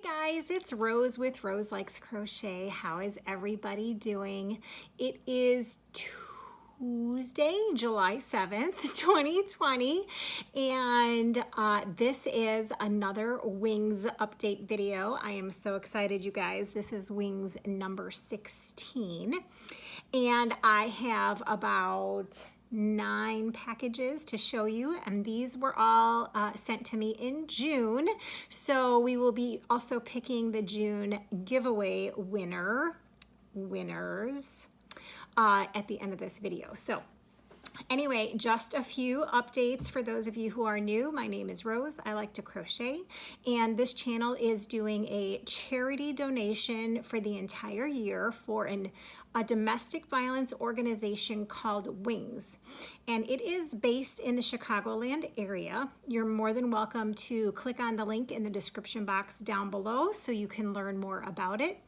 guys, it's Rose with Roselikescrochet. How is everybody doing? It is Tuesday, July 7th, 2020, and this is another wings update video. I am so excited, you guys. This is wings number 16, and I have about 9 packages to show you, and these were all sent to me in June, so we will be also picking the June giveaway winners at the end of this video. So anyway, just a few updates for those of you who are new. My name is Rose. I like to crochet, and this channel is doing a charity donation for the entire year for a domestic violence organization called Wings, and it is based in the Chicagoland area. You're more than welcome to click on the link in the description box down below so you can learn more about it.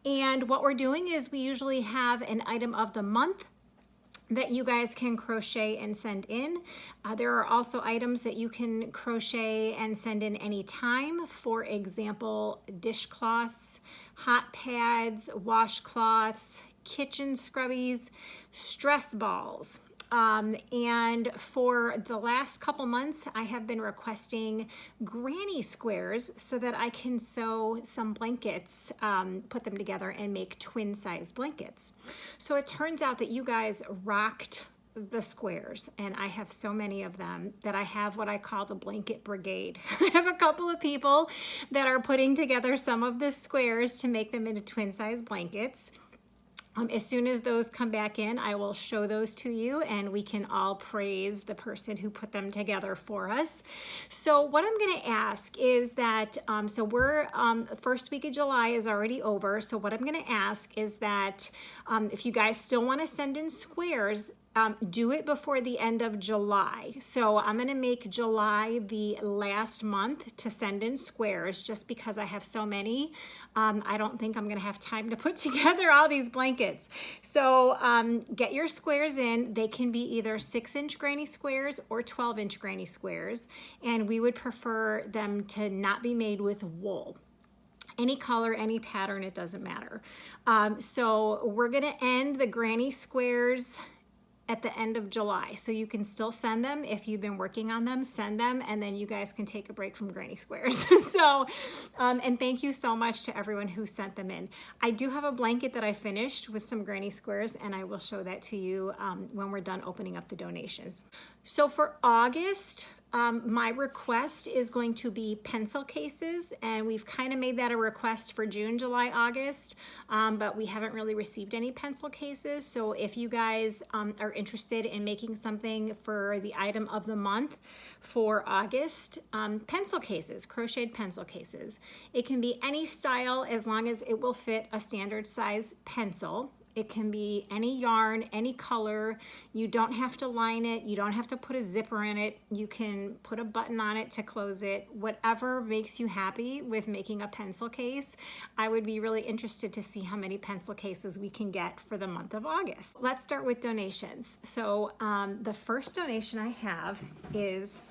And what we're doing is we usually have an item of the month that you guys can crochet and send in. There are also items that you can crochet and send in anytime. For example, dishcloths, hot pads, washcloths, kitchen scrubbies, stress balls. And for the last couple months, I have been requesting granny squares so that I can sew some blankets, put them together and make twin size blankets. So it turns out that you guys rocked the squares, and I have so many of them that I have what I call the blanket brigade. I have a couple of people that are putting together some of the squares to make them into twin size blankets. As soon as those come back in, I will show those to you, and we can all praise the person who put them together for us. So what I'm going to ask is that, the first week of July is already over. So what I'm going to ask is that if you guys still want to send in squares, do it before the end of July. So I'm going to make July the last month to send in squares just because I have so many. I don't think I'm going to have time to put together all these blankets. So get your squares in. They can be either 6-inch granny squares or 12-inch granny squares, and we would prefer them to not be made with wool. Any color, any pattern, it doesn't matter. So we're going to end the granny squares at the end of July. So you can still send them. If you've been working on them, send them, and then you guys can take a break from granny squares. So, and thank you so much to everyone who sent them in. I do have a blanket that I finished with some granny squares, and I will show that to you when we're done opening up the donations. So for August, my request is going to be pencil cases, and we've kind of made that a request for June, July, August, but we haven't really received any pencil cases. So if you guys are interested in making something for the item of the month for August, pencil cases, crocheted pencil cases. It can be any style as long as it will fit a standard size pencil. It can be any yarn, any color. You don't have to line it. You don't have to put a zipper in it. You can put a button on it to close it. Whatever makes you happy with making a pencil case. I would be really interested to see how many pencil cases we can get for the month of August. Let's start with donations. So the first donation I have is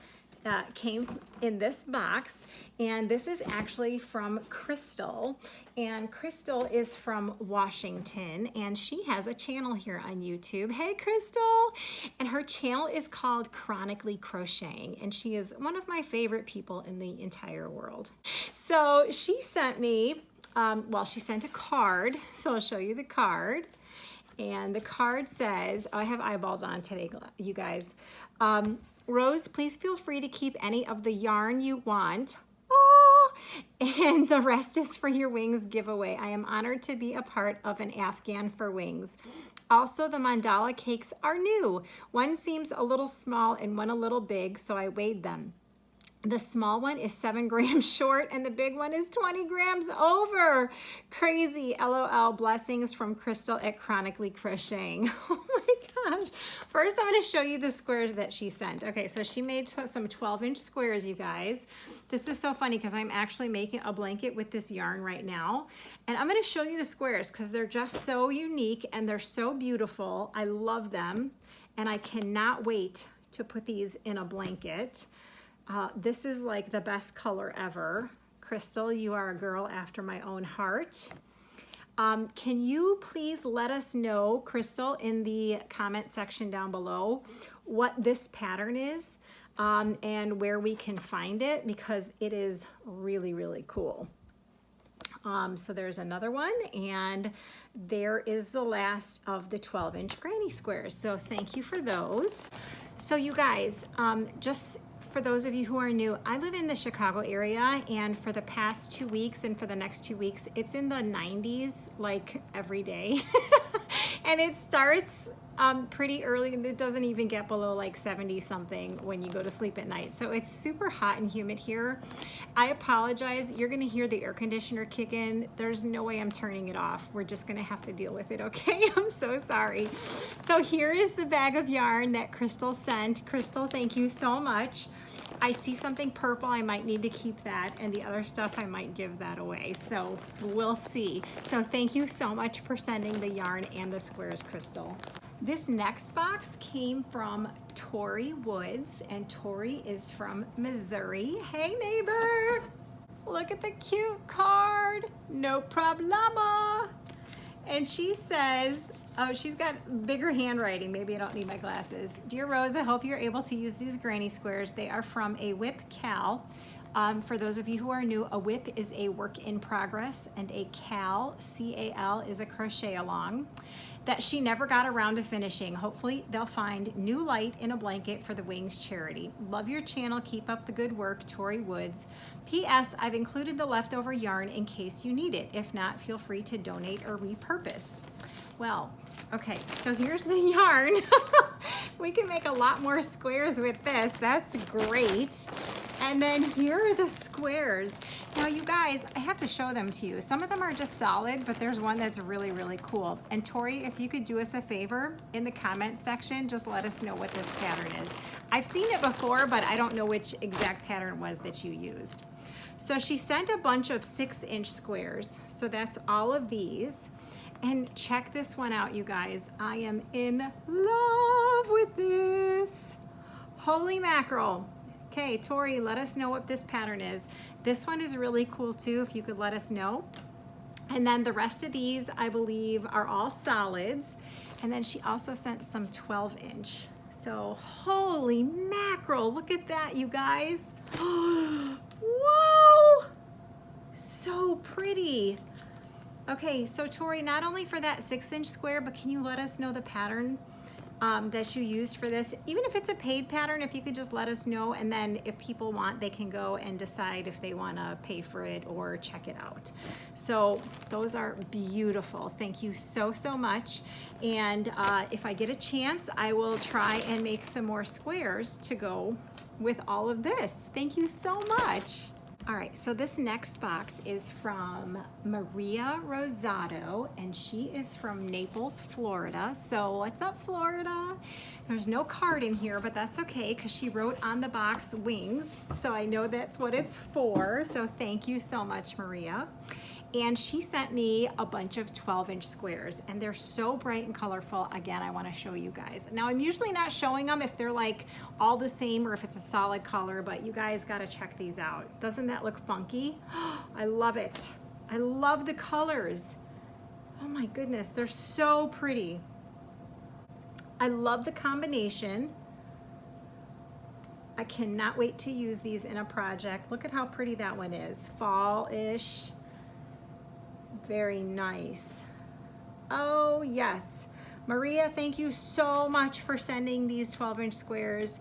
came in this box, and this is actually from Krystal, and Krystal is from Washington, and she has a channel here on YouTube. Hey Krystal! And her channel is called Chronically Crocheting, and she is one of my favorite people in the entire world. So she sent me, she sent a card, so I'll show you the card. And the card says, I have eyeballs on today, you guys. Rose, please feel free to keep any of the yarn you want. Oh, and the rest is for your wings giveaway. I am honored to be a part of an Afghan for wings. Also, the mandala cakes are new. One seems a little small and one a little big, so I weighed them. The small one is 7 grams short and the big one is 20 grams over. Crazy, LOL. Blessings from Krystal at Chronically Crocheting. Oh my gosh. First, I'm going to show you the squares that she sent. Okay, so she made some 12-inch squares, you guys. This is so funny because I'm actually making a blanket with this yarn right now. And I'm going to show you the squares because they're just so unique and they're so beautiful. I love them, and I cannot wait to put these in a blanket. This is like the best color ever. Krystal, you are a girl after my own heart. Can you please let us know, Krystal, in the comment section down below what this pattern is and where we can find it, because it is really, really cool. So there's another one, and there is the last of the 12-inch granny squares. So thank you for those. So you guys, just for those of you who are new, I live in the Chicago area, and for the past 2 weeks and for the next 2 weeks, it's in the 90s like every day. And it starts pretty early, and it doesn't even get below like 70 something when you go to sleep at night. So it's super hot and humid here. I apologize. You're gonna hear the air conditioner kick in. There's no way I'm turning it off. We're just gonna have to deal with it, okay? I'm so sorry. So here is the bag of yarn that Krystal sent. Krystal, thank you so much. I see something purple, I might need to keep that, and the other stuff I might give that away, so we'll see. So thank you so much for sending the yarn and the squares, Krystal. This next box came from Tory Woods, and Tory is from Missouri. Hey neighbor, look at the cute card, no problema. And she says, oh, she's got bigger handwriting. Maybe I don't need my glasses. Dear Rose, I hope you're able to use these granny squares. They are from a whip cowl. For those of you who are new, a whip is a work in progress, and a cowl, C-A-L, is a crochet along that she never got around to finishing. Hopefully they'll find new light in a blanket for the Wings charity. Love your channel, keep up the good work, Tory Woods. P.S. I've included the leftover yarn in case you need it. If not, feel free to donate or repurpose. Well, okay, so here's the yarn. We can make a lot more squares with this. That's great. And then here are the squares. Now you guys, I have to show them to you. Some of them are just solid, but there's one that's really, really cool. And Tory, if you could do us a favor in the comment section, just let us know what this pattern is. I've seen it before, but I don't know which exact pattern it was that you used. So she sent a bunch of 6-inch squares. So that's all of these. And check this one out, you guys. I am in love with this. Holy mackerel. Okay, Tory, let us know what this pattern is. This one is really cool too, if you could let us know. And then the rest of these, I believe, are all solids. And then she also sent some 12-inch. So, holy mackerel, look at that, you guys. Whoa, so pretty. Okay, so Tory, not only for that 6-inch square, but can you let us know the pattern that you used for this? Even if it's a paid pattern, if you could just let us know, and then if people want, they can go and decide if they want to pay for it or check it out. So those are beautiful. Thank you so, so much. And if I get a chance, I will try and make some more squares to go with all of this. Thank you so much. All right, so this next box is from Maria Rosado, and she is from Naples, Florida. So what's up, Florida? There's no card in here, but that's okay, because she wrote on the box Wings, so I know that's what it's for. So thank you so much, Maria. And she sent me a bunch of 12-inch squares, and they're so bright and colorful. Again, I want to show you guys. Now, I'm usually not showing them if they're like all the same or if it's a solid color, but you guys got to check these out. Doesn't that look funky? I love it. I love the colors. Oh my goodness, they're so pretty. I love the combination. I cannot wait to use these in a project. Look at how pretty that one is. Fall-ish. Very nice. Oh yes, Maria, thank you so much for sending these 12-inch squares.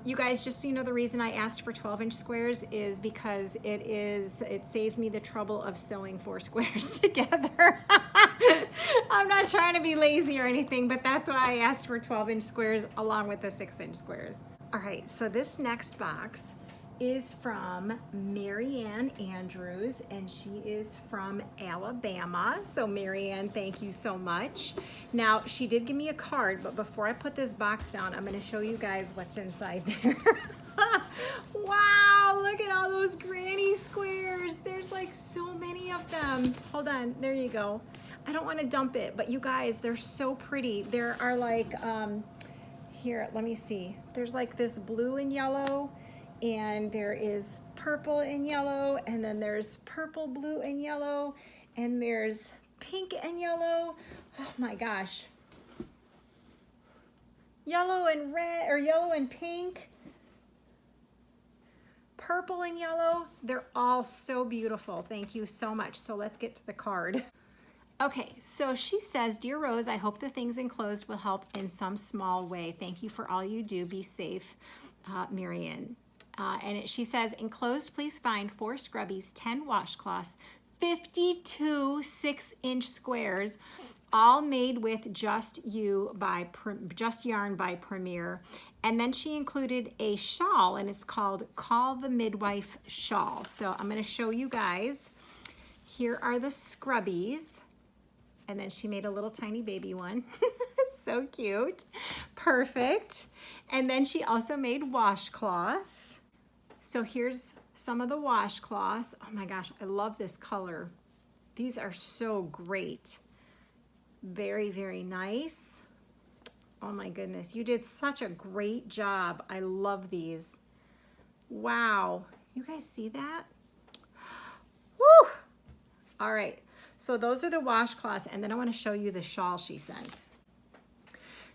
You guys, just so you know, the reason I asked for 12-inch squares is because it saves me the trouble of sewing 4 squares together. I'm not trying to be lazy or anything, but that's why I asked for 12-inch squares along with the 6-inch squares. All right, so this next box is from Marianne Andrews, and she is from Alabama. So Marianne, thank you so much. Now, she did give me a card, but before I put this box down, I'm going to show you guys what's inside there. Wow, look at all those granny squares. There's like so many of them. Hold on, there you go. I don't want to dump it, but you guys, they're so pretty. There are like, here, let me see. There's like this blue and yellow, and there is purple and yellow, and then there's purple, blue, and yellow, and there's pink and yellow. Oh my gosh. Yellow and red, or yellow and pink. Purple and yellow. They're all so beautiful. Thank you so much. So let's get to the card. Okay, so she says, Dear Rose, I hope the things enclosed will help in some small way. Thank you for all you do. Be safe, Marian. She says, enclosed, please find 4 scrubbies, 10 washcloths, 52 6-inch squares, all made with Just Yarn by Premier. And then she included a shawl, and it's called Call the Midwife Shawl. So I'm going to show you guys. Here are the scrubbies. And then she made a little tiny baby one. So cute. Perfect. And then she also made washcloths. So here's some of the washcloths. Oh my gosh, I love this color. These are so great. Very, very nice. Oh my goodness, you did such a great job. I love these. Wow, you guys see that? Woo! All right, so those are the washcloths, and then I want to show you the shawl she sent.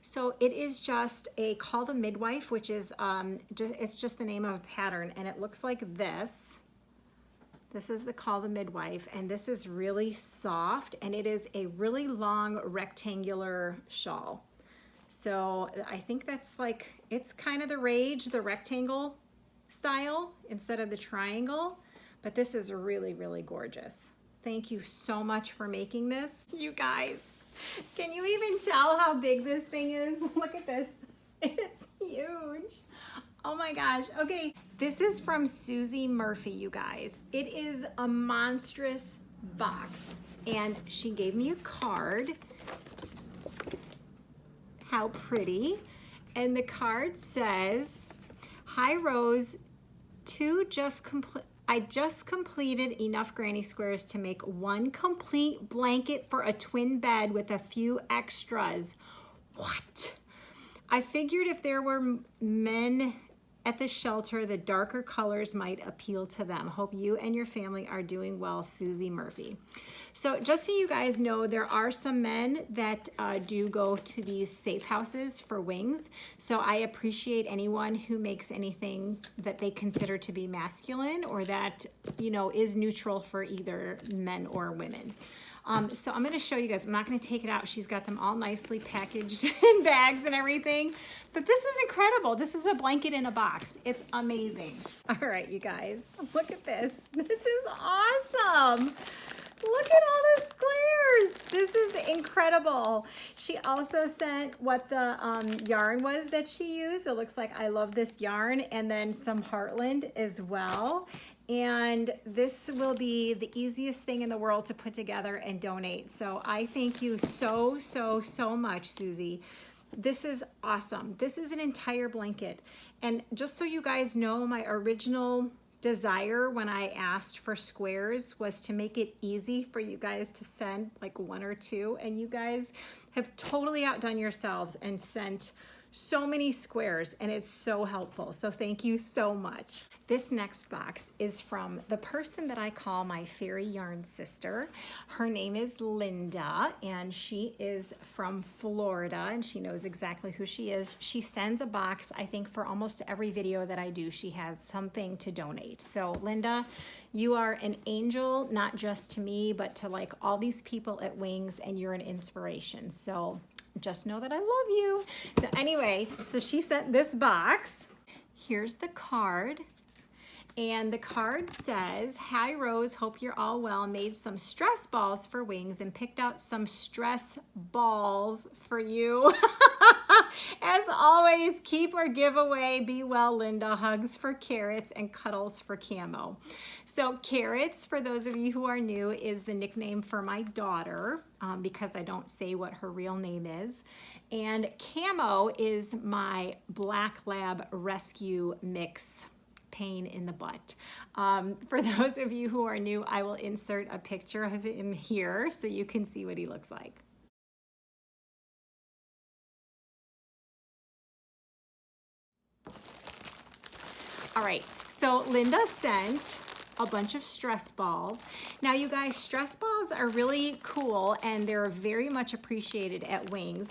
So it is just a Call the Midwife, which is it's just the name of a pattern, and it looks like this. This is the Call the Midwife, and this is really soft, and it is a really long rectangular shawl. So I think that's like, it's kind of the rage, the rectangle style instead of the triangle, but this is really, really gorgeous. Thank you so much for making this. You guys, can you even tell how big this thing is? Look at this, it's huge. Oh my gosh, okay. This is from Susie Murphy, you guys. It is a monstrous box, and she gave me a card. How pretty. And the card says, Hi Rose, I just completed enough granny squares to make one complete blanket for a twin bed with a few extras. What? I figured if there were men at the shelter, the darker colors might appeal to them. Hope you and your family are doing well, Susie Murphy. So just so you guys know, there are some men that do go to these safe houses for wings. So I appreciate anyone who makes anything that they consider to be masculine or that, you know, is neutral for either men or women. So I'm going to show you guys. I'm not going to take it out. She's got them all nicely packaged in bags and everything. But this is incredible. This is a blanket in a box. It's amazing. All right, you guys, look at this. This is awesome. Look at all the squares. This is incredible. She also sent what the yarn was that she used. It looks like I love this yarn, and then some Heartland as well. And this will be the easiest thing in the world to put together and donate. So I thank you so, so, so much, Susie. This is awesome. This is an entire blanket. And just so you guys know, my original desire when I asked for squares was to make it easy for you guys to send like 1 or 2. And you guys have totally outdone yourselves and sent so many squares, and it's so helpful. So thank you so much. This next box is from the person that I call my fairy yarn sister. Her name is Linda, and she is from Florida, and she knows exactly who she is. She sends a box, I think, for almost every video that I do. She has something to donate. So Linda, you are an angel, not just to me, but to like all these people at Wings, and you're an inspiration. So just know that I love you. So anyway, so she sent this box. Here's the card. And the card says, Hi Rose, hope you're all well. Made some stress balls for Wings and picked out some stress balls for you. As always, keep or give away. Be well, Linda. Hugs for Carrots and cuddles for Camo. So Carrots, for those of you who are new, is the nickname for my daughter because I don't say what her real name is. And Camo is my Black Lab Rescue Mix. Pain in the butt. For those of you who are new, I will insert a picture of him here so you can see what he looks like. All right, so Linda sent a bunch of stress balls. Now you guys, stress balls are really cool and they're very much appreciated at Wings.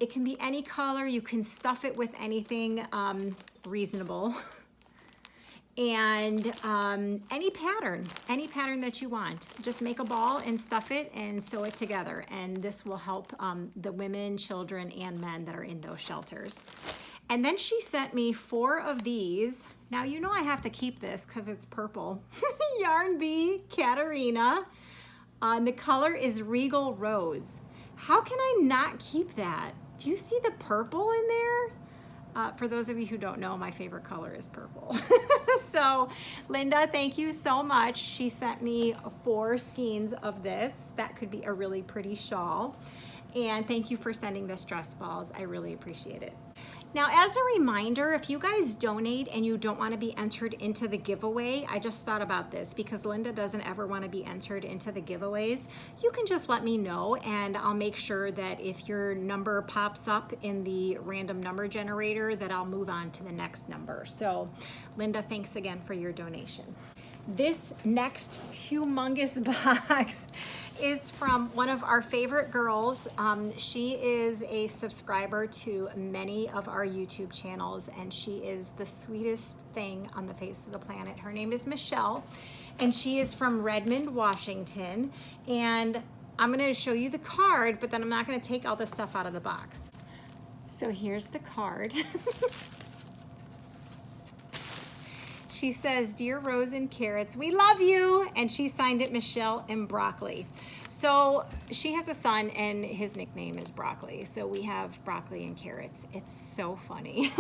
It can be any color, you can stuff it with anything reasonable. And any pattern that you want. Just make a ball and stuff it and sew it together. And this will help the women, children, and men that are in those shelters. And then she sent me 4 of these. Now you know I have to keep this because it's purple. Yarn Bee Katarina. The color is Regal Rose. How can I not keep that? Do you see the purple in there? For those of you who don't know, my favorite color is purple. So Linda, thank you so much. She sent me 4 skeins of this. That could be a really pretty shawl. And thank you for sending the stress balls. I really appreciate it. Now, as a reminder, if you guys donate and you don't want to be entered into the giveaway, I just thought about this because Linda doesn't ever want to be entered into the giveaways. You can just let me know and I'll make sure that if your number pops up in the random number generator that I'll move on to the next number. So Linda, thanks again for your donation. This next humongous box is from one of our favorite girls. She is a subscriber to many of our YouTube channels and she is the sweetest thing on the face of the planet. Her name is Michelle and she is from Redmond, Washington. And I'm gonna show you the card, but then I'm not gonna take all the stuff out of the box. So here's the card. She says, "Dear Rose and Carrots, we love you." And she signed it Michelle and Broccoli. So she has a son and his nickname is Broccoli. So we have Broccoli and Carrots. It's so funny.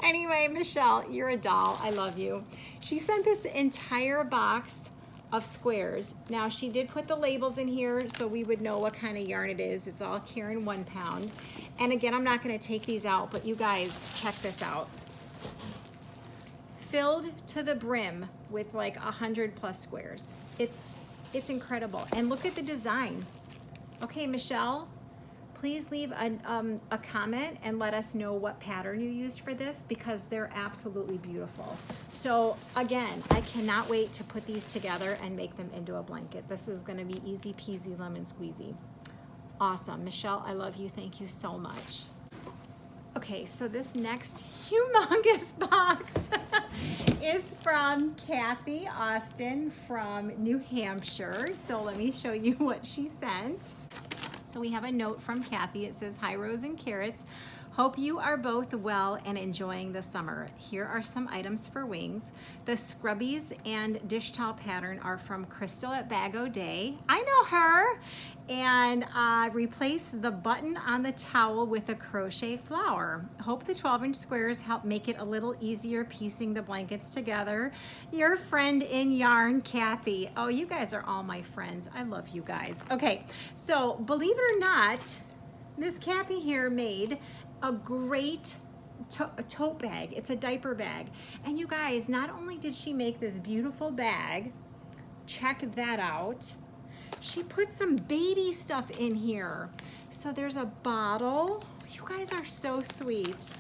Anyway, Michelle, you're a doll. I love you. She sent this entire box of squares. Now she did put the labels in here so we would know what kind of yarn it is. It's all Karen 1 pound. And again, I'm not gonna take these out, but you guys check this out. Filled to the brim with like 100+ squares. It's incredible. And look at the design. Okay, Michelle, please leave a comment and let us know what pattern you used for this because they're absolutely beautiful. So again, I cannot wait to put these together and make them into a blanket. This is gonna be easy peasy lemon squeezy. Awesome. Michelle, I love you. Thank you so much. Okay, so this next humongous box is from Kathy Austin from New Hampshire. So let me show you what she sent. So we have a note from Kathy. It says, "Hi Rose and Carrots. Hope you are both well and enjoying the summer. Here are some items for Wings. The scrubbies and dish towel pattern are from Krystal at Bag O' Day." I know her. And replace the button on the towel with a crochet flower. Hope the 12-inch squares help make it a little easier piecing the blankets together. Your friend in yarn, Kathy. Oh, you guys are all my friends. I love you guys. Okay, so believe it or not, Miss Kathy here made a great tote bag. It's a diaper bag. And you guys, not only did she make this beautiful bag, check that out, she put some baby stuff in here. So there's a bottle. You guys are so sweet.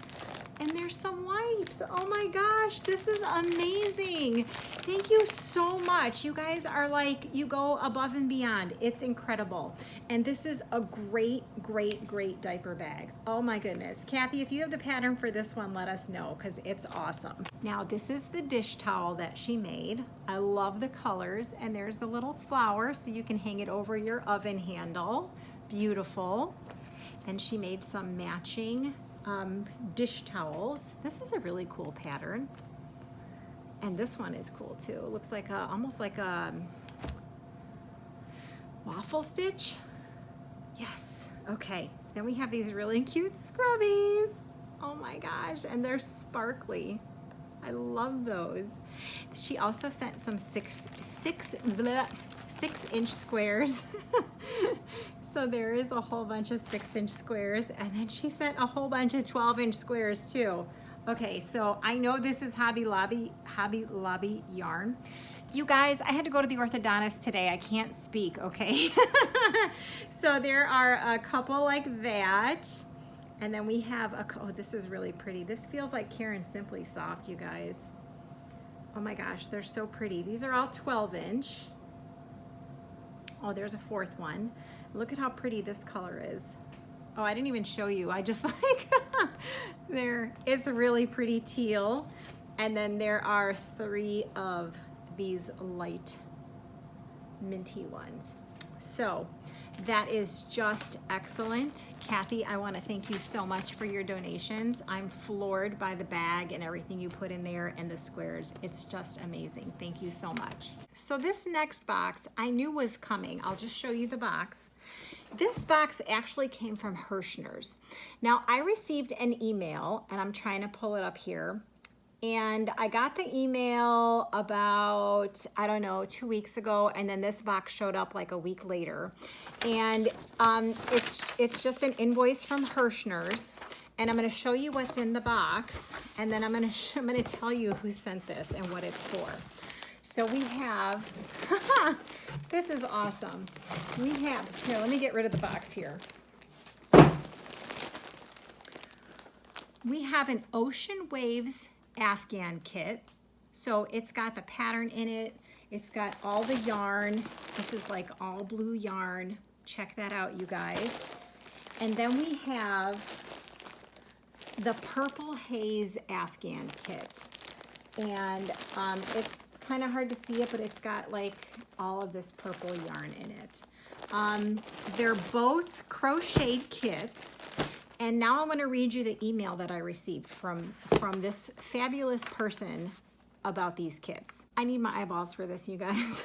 And there's some wipes. Oh my gosh, this is amazing. Thank you so much. You guys are like, you go above and beyond. It's incredible. And this is a great, great, great diaper bag. Oh my goodness. Kathy, if you have the pattern for this one, let us know because it's awesome. Now this is the dish towel that she made. I love the colors and there's the little flower so you can hang it over your oven handle. Beautiful. And she made some matching dish towels. This is a really cool pattern. And this one is cool too. It looks like almost like a waffle stitch. Yes. Okay. Then we have these really cute scrubbies. Oh my gosh. And they're sparkly. I love those. She also sent some 6-inch squares. So there is a whole bunch of 6-inch squares, and then she sent a whole bunch of 12-inch squares too. Okay, so I know this is Hobby Lobby yarn. You guys, I had to go to the orthodontist today. I can't speak, okay? So there are a couple like that. And then we have a, oh, this is really pretty. This feels like Karen Simply Soft, you guys. Oh my gosh, they're so pretty. These are all 12-inch. Oh, there's a fourth one. Look at how pretty this color is. Oh, I didn't even show you. I just like, there, it's a really pretty teal. And then there are 3 of these light minty ones. So that is just excellent. Kathy, I want to thank you so much for your donations. I'm floored by the bag and everything you put in there and the squares. It's just amazing. Thank you so much. So this next box I knew was coming. I'll just show you the box. This box actually came from Hirschner's. Now I received an email, and I'm trying to pull it up here. And I got the email about, I don't know, 2 weeks ago, and then this box showed up like a week later. And it's just an invoice from Hirschner's, and I'm going to show you what's in the box, and then I'm going to tell you who sent this and what it's for. So we have, this is awesome. We have, here, let me get rid of the box here. We have an Ocean Waves Afghan kit. So it's got the pattern in it. It's got all the yarn. This is like all blue yarn. Check that out, you guys. And then we have the Purple Haze Afghan kit. And it's kind of hard to see it, but it's got like all of this purple yarn in it. They're both crocheted kits. And now I'm going to read you the email that I received from this fabulous person about these kits. I need my eyeballs for this, you guys.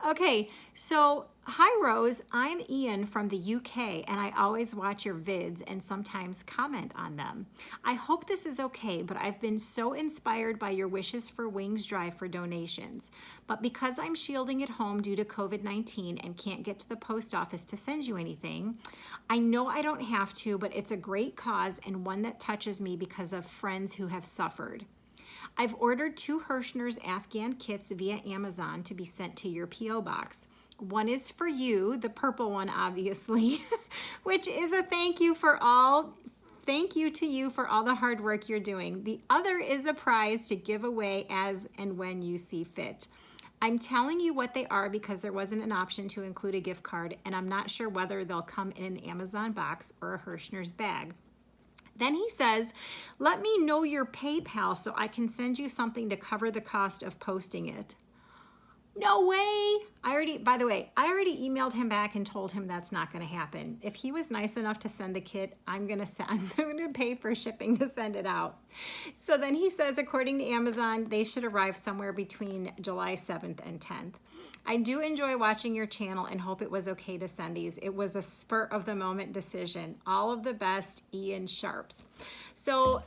Okay, so hi Rose, I'm Ian from the UK, and I always watch your vids and sometimes comment on them. I hope this is okay, but I've been so inspired by your Wishes for Wings drive for donations. But because I'm shielding at home due to COVID-19 and can't get to the post office to send you anything, I know I don't have to, but it's a great cause and one that touches me because of friends who have suffered. I've ordered 2 Hirschner's Afghan kits via Amazon to be sent to your P.O. box. One is for you, the purple one obviously, which is a thank you to you for all the hard work you're doing. The other is a prize to give away as and when you see fit. I'm telling you what they are because there wasn't an option to include a gift card, and I'm not sure whether they'll come in an Amazon box or a Hirschner's bag. Then he says, let me know your PayPal so I can send you something to cover the cost of posting it. No way. By the way, I already emailed him back and told him that's not going to happen. If he was nice enough to send the kit, I'm going to pay for shipping to send it out. So then he says, according to Amazon, they should arrive somewhere between July 7th and 10th. I do enjoy watching your channel and hope it was okay to send these. It was a spur of the moment decision. All of the best, Ian Sharps. So,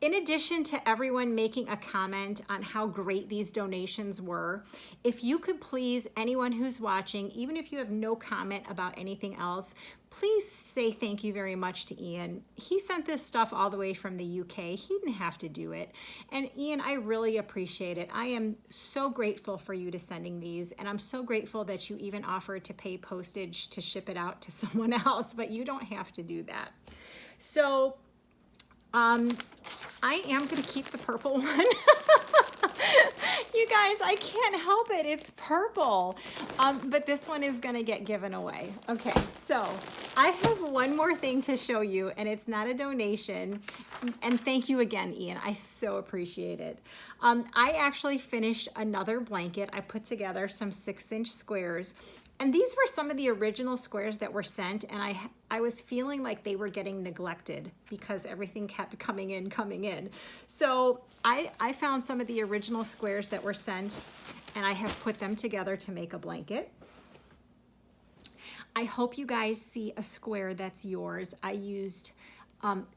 in addition to everyone making a comment on how great these donations were, if you could please, anyone who's watching, even if you have no comment about anything else, please say thank you very much to Ian. He sent this stuff all the way from the UK. He didn't have to do it. And Ian, I really appreciate it. I am so grateful for you to sending these, and I'm so grateful that you even offered to pay postage to ship it out to someone else, but you don't have to do that. So, I am going to keep the purple one. You guys, I can't help it. It's purple. But this one is going to get given away. Okay, so I have one more thing to show you, and it's not a donation. And thank you again, Ian. I so appreciate it. I actually finished another blanket. I put together some 6-inch squares. And these were some of the original squares that were sent, and I was feeling like they were getting neglected because everything kept coming in. So I found some of the original squares that were sent, and I have put them together to make a blanket. I hope you guys see a square that's yours. I used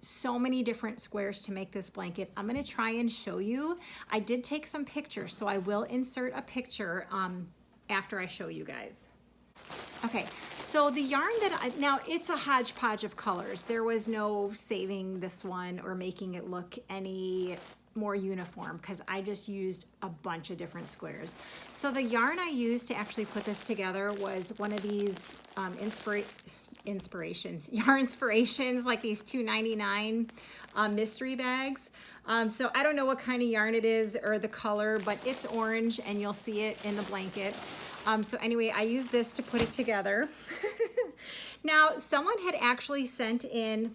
so many different squares to make this blanket. I'm going to try and show you. I did take some pictures, so I will insert a picture after I show you guys. Okay, so the yarn that now it's a hodgepodge of colors. There was no saving this one or making it look any more uniform because I just used a bunch of different squares. So the yarn I used to actually put this together was one of these inspirations, yarn inspirations, like these $2.99 mystery bags. So I don't know what kind of yarn it is or the color, but it's orange and you'll see it in the blanket. So anyway, I use this to put it together. Now, someone had actually sent in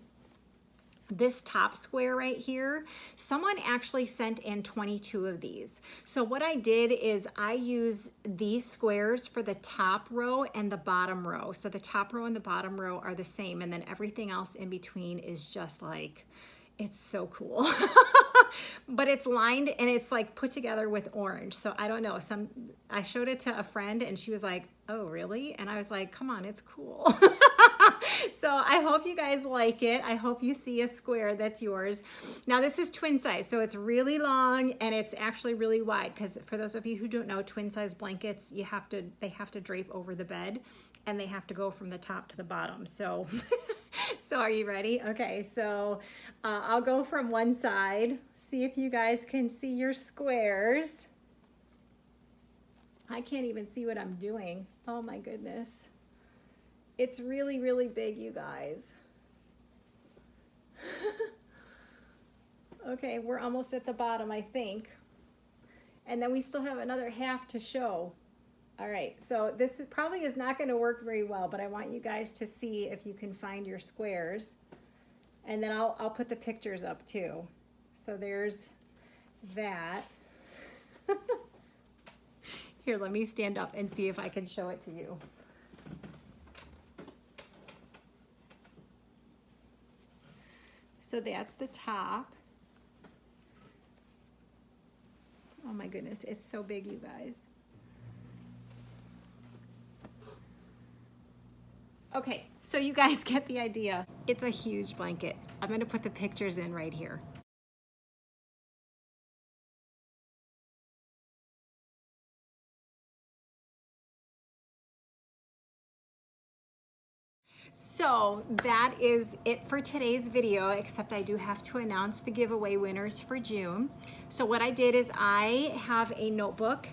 this top square right here. Someone actually sent in 22 of these. So what I did is I use these squares for the top row and the bottom row. So the top row and the bottom row are the same, and then everything else in between is just like, it's so cool. But it's lined and it's like put together with orange. So I don't know, I showed it to a friend and she was like, oh really? And I was like, come on, it's cool. So I hope you guys like it. I hope you see a square that's yours. Now this is twin size, so it's really long and it's actually really wide, because for those of you who don't know, twin size blankets, they have to drape over the bed and they have to go from the top to the bottom. So, so are you ready? Okay, so I'll go from one side. See if you guys can see your squares. I can't even see what I'm doing. Oh my goodness. It's really, really big, you guys. Okay, we're almost at the bottom, I think. And then we still have another half to show. All right, so this probably is not going to work very well, but I want you guys to see if you can find your squares. And then I'll put the pictures up too. So there's that. Here, let me stand up and see if I can show it to you. So that's the top. Oh my goodness, it's so big, you guys. Okay, so you guys get the idea. It's a huge blanket. I'm gonna put the pictures in right here. So that is it for today's video, except I do have to announce the giveaway winners for June. So what I did is I have a notebook,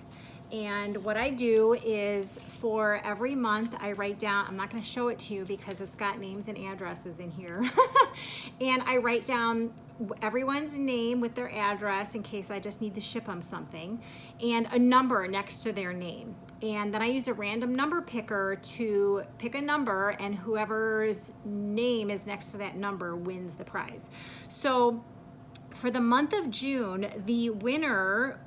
and what I do is for every month I write down, I'm not going to show it to you because it's got names and addresses in here, and I write down everyone's name with their address in case I just need to ship them something, and a number next to their name. And then I use a random number picker to pick a number, and whoever's name is next to that number wins the prize. So for the month of June, the winner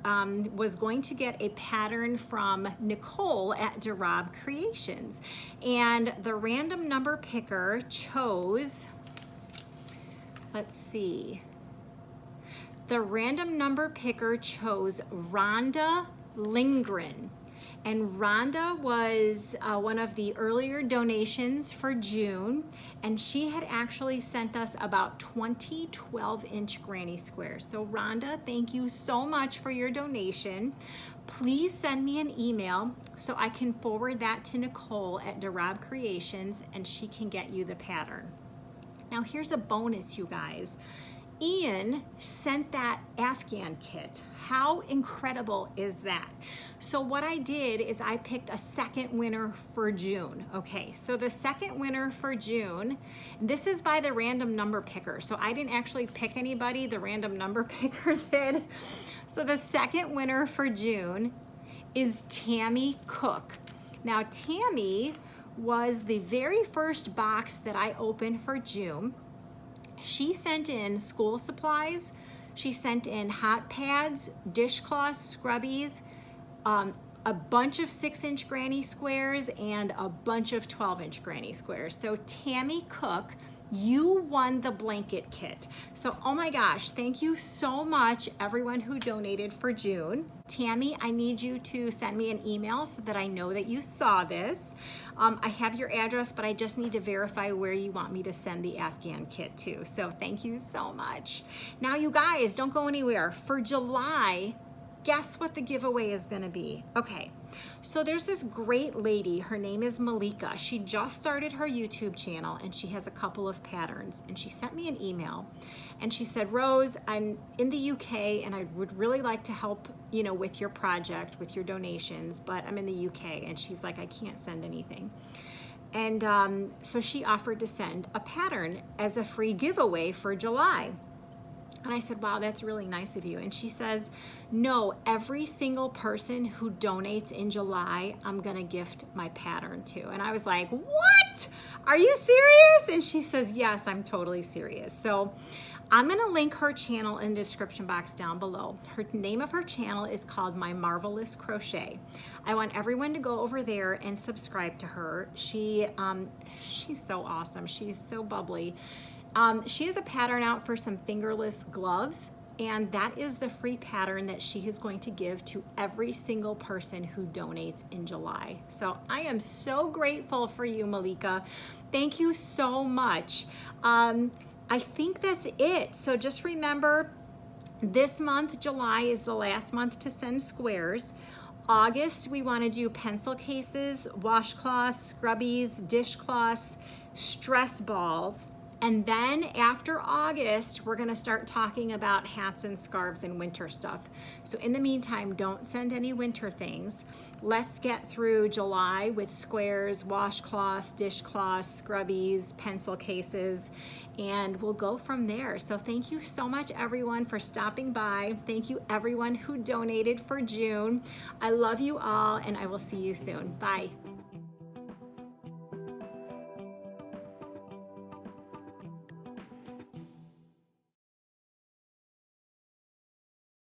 was going to get a pattern from Nicole at Rabe Creations. And the random number picker chose, let's see, the random number picker chose Rhonda Lingren. And Rhonda was one of the earlier donations for June, and she had actually sent us about 20 12-inch granny squares. So Rhonda, thank you so much for your donation. Please send me an email so I can forward that to Nicole at Rabe Creations, and she can get you the pattern. Now here's a bonus, you guys. Ian sent that Afghan kit. How incredible is that? So what I did is I picked a second winner for June. Okay, so the second winner for June, this is by the random number picker. So I didn't actually pick anybody, the random number picker did. So the second winner for June is Tammy Cook. Now Tammy was the very first box that I opened for June. She sent in school supplies, she sent in hot pads, dishcloths, scrubbies, a bunch of 6-inch granny squares, and a bunch of 12-inch granny squares. So Tammy Cook, you won the blanket kit. So, oh my gosh, thank you so much, everyone who donated for June. Tammy, I need you to send me an email so that I know that you saw this. I have your address, but I just need to verify where you want me to send the Afghan kit to. So thank you so much. Now you guys, don't go anywhere. For July, guess what the giveaway is gonna be? Okay, so there's this great lady, her name is Malika. She just started her YouTube channel and she has a couple of patterns, and she sent me an email and she said, Rose, I'm in the UK and I would really like to help, you know, with your project, with your donations, but I'm in the UK. And she's like, I can't send anything. And so she offered to send a pattern as a free giveaway for July. And I said, wow, that's really nice of you. And she says, no, every single person who donates in July, I'm gonna gift my pattern to. And I was like, what? Are you serious? And she says, yes, I'm totally serious. So I'm gonna link her channel in the description box down below. Her name of her channel is called My Marvelous Crochet. I want everyone to go over there and subscribe to her. She's so awesome. She's so bubbly. She has a pattern out for some fingerless gloves, and that is the free pattern that she is going to give to every single person who donates in July. So I am so grateful for you, Malika. Thank you so much. I think that's it. So just remember, this month, July, is the last month to send squares. August, we want to do pencil cases, washcloths, scrubbies, dishcloths, stress balls. And then after August, we're gonna start talking about hats and scarves and winter stuff. So in the meantime, don't send any winter things. Let's get through July with squares, washcloths, dishcloths, scrubbies, pencil cases, and we'll go from there. So thank you so much, everyone, for stopping by. Thank you, everyone who donated for June. I love you all, and I will see you soon. Bye.